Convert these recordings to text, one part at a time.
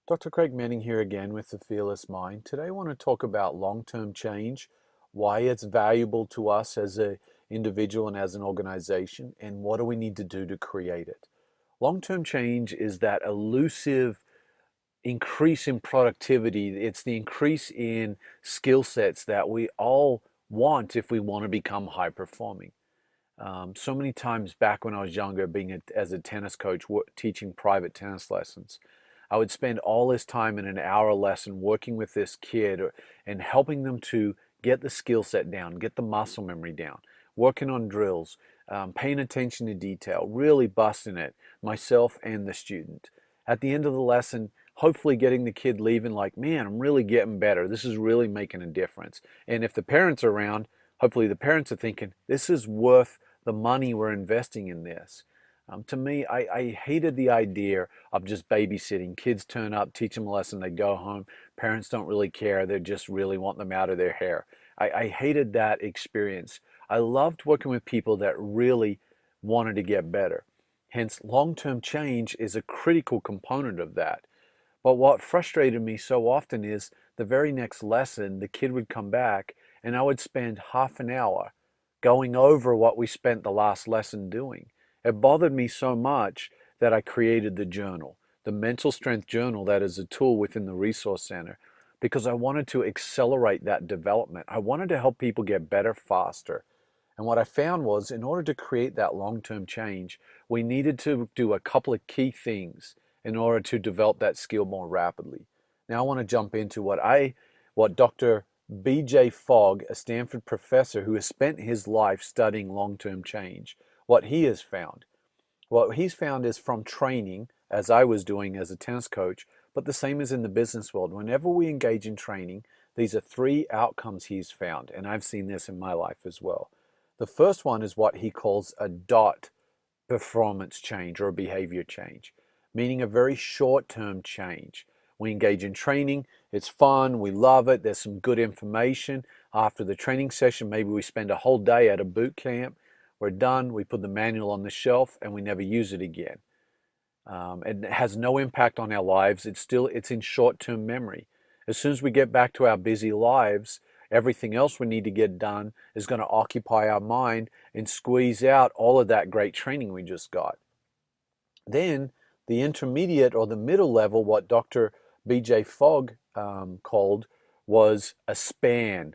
Dr. Craig Manning here again with the Fearless Mind. Today I want to talk about long-term change, why it's valuable to us as an individual and as an organization, and what do we need to do to create it. Long-term change is that elusive increase in productivity. It's the increase in skill sets that we all want if we want to become high performing. So many times back when I was younger, as a tennis coach, teaching private tennis lessons, I would spend all this time in an hour lesson working with this kid and helping them to get the skill set down, get the muscle memory down, working on drills, paying attention to detail, really busting it, myself and the student. At the end of the lesson, hopefully getting the kid leaving like, man, I'm really getting better. This is really making a difference. And if the parents are around, hopefully the parents are thinking, this is worth the money we're investing in this. To me, I hated the idea of just babysitting. Kids turn up, teach them a lesson, they go home. Parents don't really care. They just really want them out of their hair. I hated that experience. I loved working with people that really wanted to get better. Hence, long-term change is a critical component of that. But what frustrated me so often is the very next lesson, the kid would come back and I would spend half an hour going over what we spent the last lesson doing. It bothered me so much that I created the journal, the mental strength journal that is a tool within the Resource Center, because I wanted to accelerate that development. I wanted to help people get better faster. And what I found was in order to create that long-term change, we needed to do a couple of key things in order to develop that skill more rapidly. Now I want to jump into what Dr. B.J. Fogg, a Stanford professor who has spent his life studying long-term change, what he has found. What he's found is from training, as I was doing as a tennis coach, but the same is in the business world. Whenever we engage in training, these are three outcomes he's found, and I've seen this in my life as well. The first one is what he calls a dot performance change or a behavior change, meaning a very short-term change. We engage in training, it's fun, we love it, there's some good information. After the training session, maybe we spend a whole day at a boot camp, we're done, we put the manual on the shelf and we never use it again. It has no impact on our lives. It's in short-term memory. As soon as we get back to our busy lives, everything else we need to get done is going to occupy our mind and squeeze out all of that great training we just got. Then the intermediate or the middle level, what Dr. B.J. Fogg called, was a span,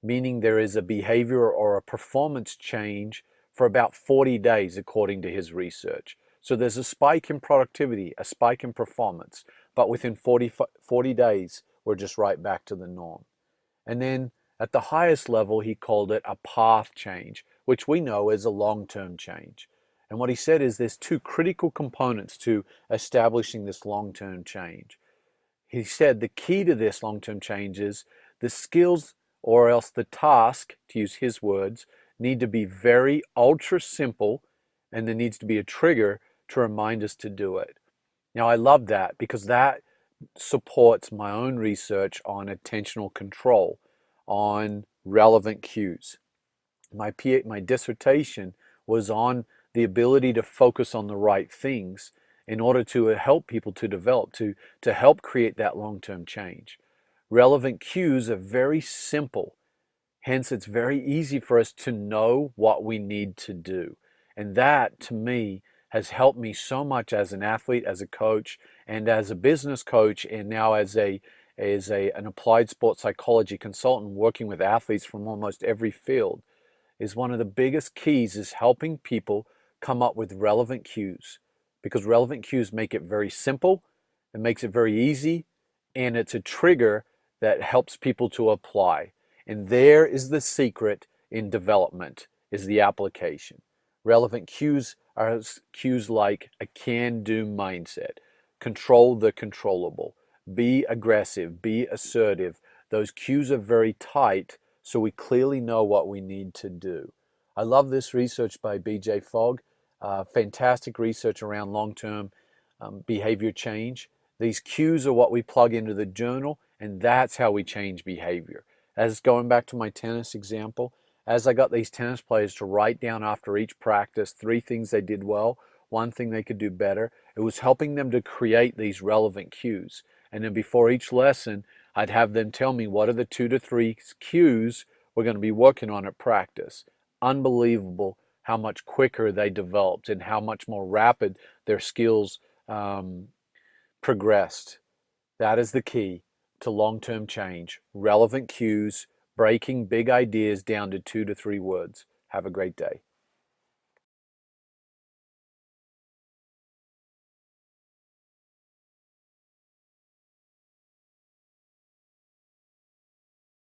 meaning there is a behavior or a performance change for about 40 days, according to his research. So there's a spike in productivity, a spike in performance, but within 40 days, we're just right back to the norm. And then at the highest level, he called it a path change, which we know is a long-term change. And what he said is there's two critical components to establishing this long-term change. He said the key to this long-term change is the skills or else the task, to use his words, need to be very ultra simple, and there needs to be a trigger to remind us to do it. Now, I love that because that supports my own research on attentional control, on relevant cues. My dissertation was on the ability to focus on the right things in order to help people to develop, to help create that long-term change. Relevant cues are very simple. Hence, it's very easy for us to know what we need to do. And that, to me, has helped me so much as an athlete, as a coach, and as a business coach, and now as an applied sports psychology consultant working with athletes from almost every field, is one of the biggest keys is helping people come up with relevant cues, because relevant cues make it very simple, it makes it very easy, and it's a trigger that helps people to apply. And there is the secret in development, is the application. Relevant cues are cues like a can-do mindset, control the controllable, be aggressive, be assertive. Those cues are very tight, so we clearly know what we need to do. I love this research by B.J. Fogg. Fantastic research around long-term behavior change. These cues are what we plug into the journal, and that's how we change behavior. As going back to my tennis example, as I got these tennis players to write down after each practice 3 things they did well, 1 thing they could do better, it was helping them to create these relevant cues. And then before each lesson, I'd have them tell me what are the 2 to 3 cues we're going to be working on at practice. Unbelievable how much quicker they developed and how much more rapid their skills progressed. That is the key to long-term change. Relevant cues, breaking big ideas down to 2 to 3 words. Have a great day.